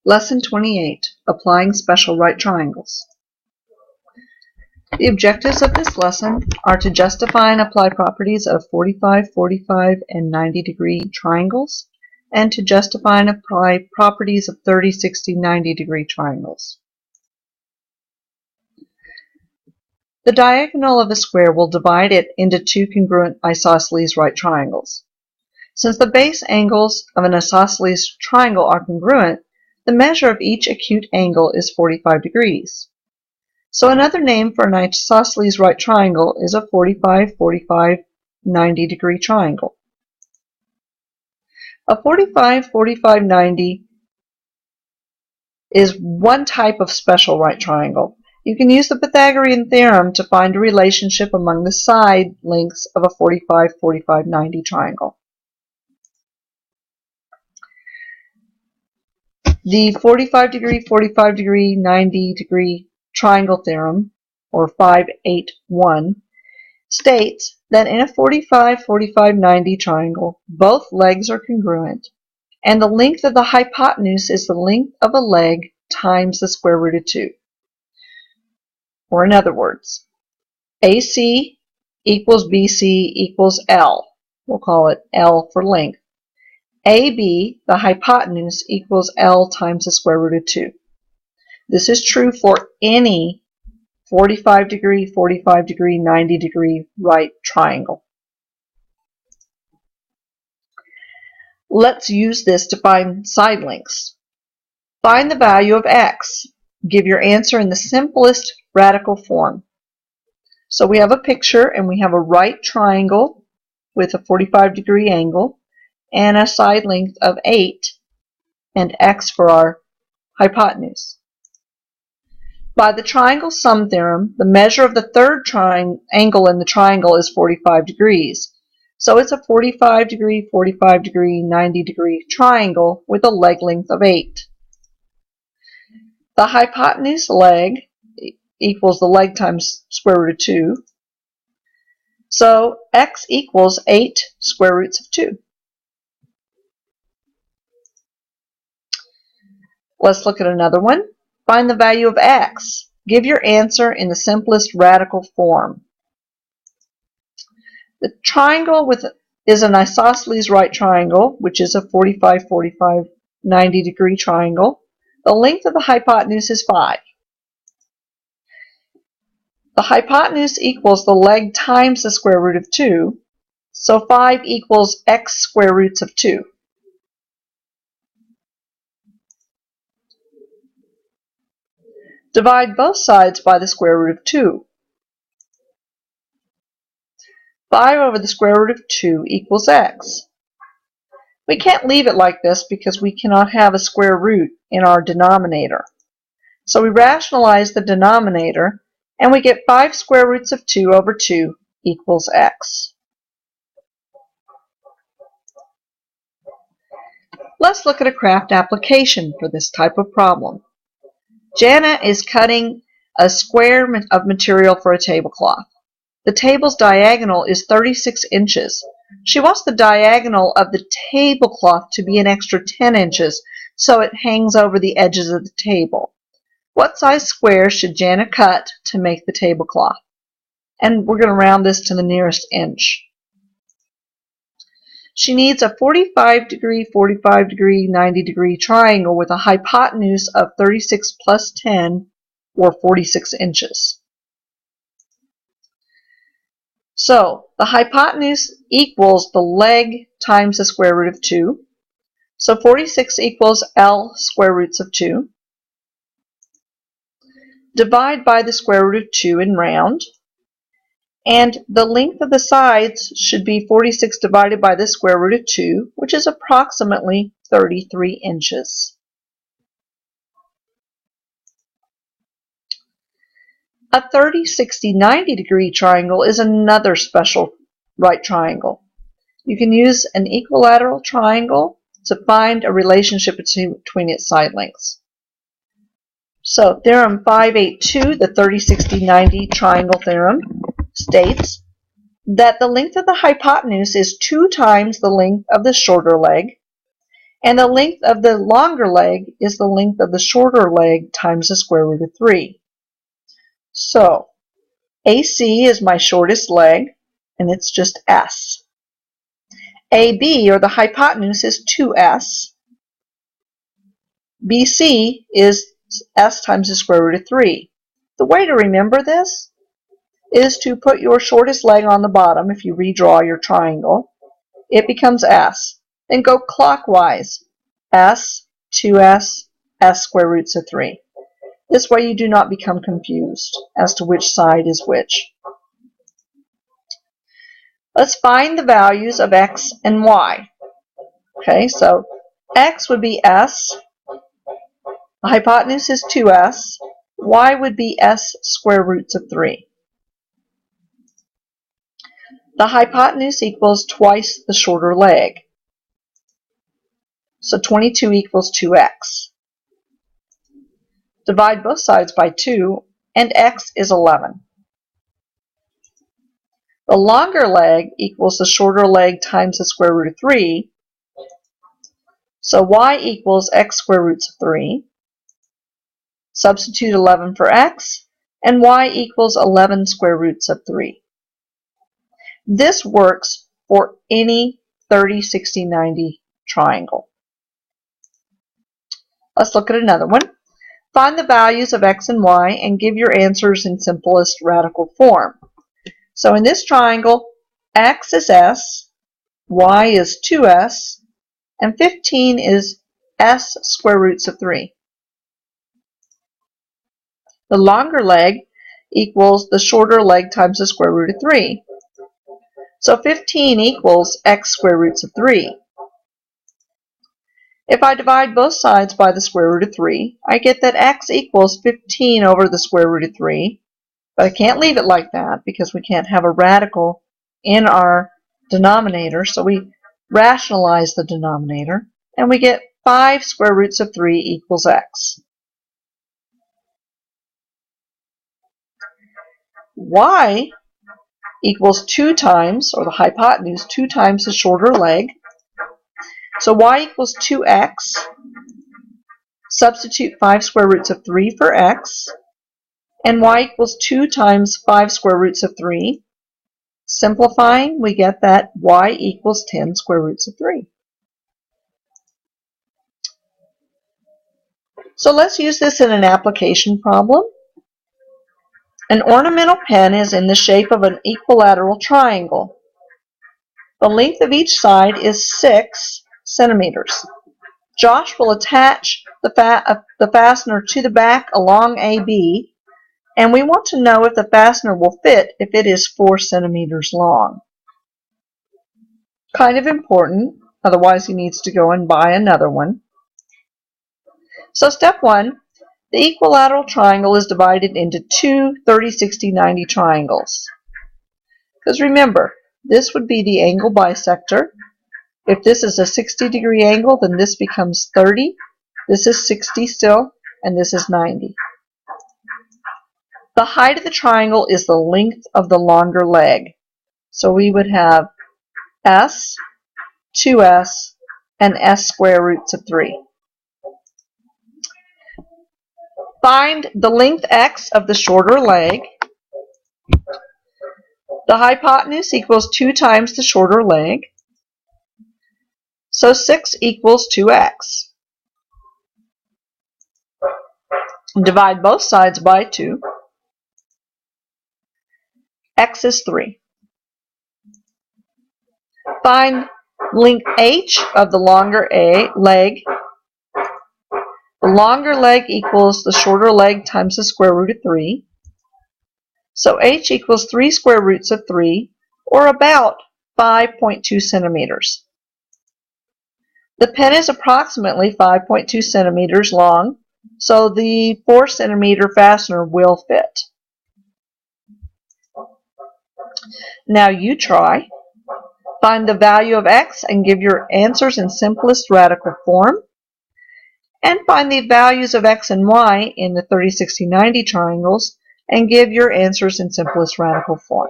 Lesson 28, Applying Special Right Triangles. The objectives of this lesson are to justify and apply properties of 45, 45, and 90-degree triangles, and to justify and apply properties of 30, 60, 90-degree triangles. The diagonal of a square will divide it into two congruent isosceles right triangles. Since the base angles of an isosceles triangle are congruent, the measure of each acute angle is 45 degrees. So another name for an isosceles right triangle is a 45, 45, 90-degree triangle. A 45, 45, 90 is one type of special right triangle. You can use the Pythagorean theorem to find a relationship among the side lengths of a 45, 45, 90 triangle. The 45 degree, 45 degree, 90 degree triangle theorem, or 581, states that in a 45, 45, 90 triangle, both legs are congruent, and the length of the hypotenuse is the length of a leg times the square root of 2. Or in other words, AC equals BC equals L. We'll call it L for length. AB, the hypotenuse, equals L times the square root of 2. This is true for any 45 degree, 45 degree, 90 degree right triangle. Let's use this to find side lengths. Find the value of x. Give your answer in the simplest radical form. So we have a picture and we have a right triangle with a 45 degree angle and a side length of 8 and x for our hypotenuse. By the triangle sum theorem, the measure of the third angle in the triangle is 45 degrees. So it's a 45 degree, 45 degree, 90 degree triangle with a leg length of 8. The hypotenuse leg equals the leg times square root of 2. So x equals 8 square roots of 2. Let's look at another one. Find the value of x. Give your answer in the simplest radical form. The triangle is an isosceles right triangle, which is a 45, 45, 90 degree triangle. The length of the hypotenuse is 5. The hypotenuse equals the leg times the square root of 2, so 5 equals x square roots of 2. Divide both sides by the square root of 2. 5 over the square root of 2 equals x. We can't leave it like this because we cannot have a square root in our denominator. So we rationalize the denominator and we get 5 square roots of 2 over 2 equals x. Let's look at a craft application for this type of problem. Jana is cutting a square of material for a tablecloth. The table's diagonal is 36 inches. She wants the diagonal of the tablecloth to be an extra 10 inches so it hangs over the edges of the table. What size square should Jana cut to make the tablecloth? And we're going to round this to the nearest inch. She needs a 45 degree, 45 degree, 90 degree triangle with a hypotenuse of 36 plus 10, or 46 inches. So the hypotenuse equals the leg times the square root of 2. So 46 equals L square roots of 2. Divide by the square root of 2 and round. And the length of the sides should be 46 divided by the square root of 2, which is approximately 33 inches. A 30, 60, 90 degree triangle is another special right triangle. You can use an equilateral triangle to find a relationship between its side lengths. So theorem 582, the 30, 60, 90 triangle theorem, states that the length of the hypotenuse is 2 times the length of the shorter leg, And the length of the longer leg is the length of the shorter leg times the square root of 3. So AC is my shortest leg, and it's just S. AB, or the hypotenuse, is 2S. BC is S times the square root of 3. The way to remember this is to put your shortest leg on the bottom. If you redraw your triangle, it becomes S. Then go clockwise. S, 2S, S square roots of 3. This way you do not become confused as to which side is which. Let's find the values of X and Y. Okay, so X would be S. The hypotenuse is 2S. Y would be S square roots of 3. The hypotenuse equals twice the shorter leg. So 22 equals 2x. Divide both sides by 2, and x is 11. The longer leg equals the shorter leg times the square root of 3. So y equals x square roots of 3. Substitute 11 for x, and y equals 11 square roots of 3. This works for any 30, 60, 90 triangle. Let's look at another one. Find the values of x and y and give your answers in simplest radical form. So in this triangle, x is s, y is 2s, and 15 is s square roots of 3. The longer leg equals the shorter leg times the square root of 3. So 15 equals x square roots of 3. If I divide both sides by the square root of 3, I get that x equals 15 over the square root of 3. But I can't leave it like that because we can't have a radical in our denominator, so we rationalize the denominator, and we get 5 square roots of 3 equals x. Y equals 2 times, or the hypotenuse, 2 times the shorter leg. So y equals 2x. Substitute 5 square roots of 3 for x. And y equals 2 times 5 square roots of 3. Simplifying, we get that y equals 10 square roots of 3. So let's use this in an application problem. An ornamental pen is in the shape of an equilateral triangle. The length of each side is 6 centimeters. Josh will attach the fastener to the back along AB, and we want to know if the fastener will fit if it is 4 centimeters long. Kind of important, otherwise he needs to go and buy another one. So step 1, the equilateral triangle is divided into two 30, 60, 90 triangles. Because remember, this would be the angle bisector. If this is a 60-degree angle, then this becomes 30. This is 60 still, and this is 90. The height of the triangle is the length of the longer leg. So we would have s, 2s, and s square roots of 3. Find the length x of the shorter leg. The hypotenuse equals 2 times the shorter leg. So 6 equals 2x. Divide both sides by 2. X is 3. Find length h of the longer leg. The longer leg equals the shorter leg times the square root of 3. So h equals 3 square roots of 3, or about 5.2 centimeters. The pen is approximately 5.2 centimeters long, so the 4 centimeter fastener will fit. Now you try. Find the value of x and give your answers in simplest radical form. And find the values of x and y in the 30, 60, 90 triangles and give your answers in simplest radical form.